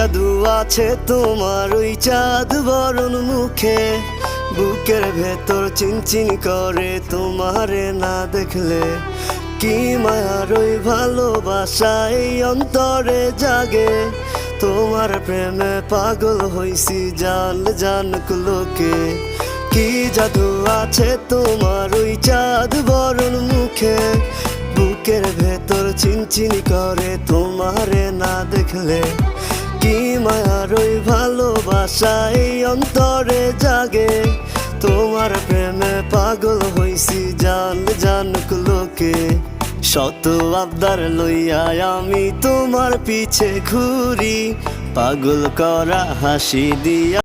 জাদু আছে তোমার ওই চাঁদ বরণ মুখে, বুকের ভেতর চিনচিন করে তোমারে না দেখলে। কি মায়ার ওই ভালোবাসা এই অন্তরে জাগে, তোমার প্রেমে পাগল হইছি জান জানুক লোকে। কি জাদু আছে তোমার ওই চাঁদ বরণ মুখে, বুকের ভেতর চিনচিন করে তোমারে না দেখলে। কি মায়ার ওই ভালোবাসা এই অন্তরে জাগে, তোমার প্রেমে পাগল হইছি জান জানুক লোকে। শত আবদার লইয়া আমি তোমার পিছে ঘুরি, পাগল করা হাসি দিয়া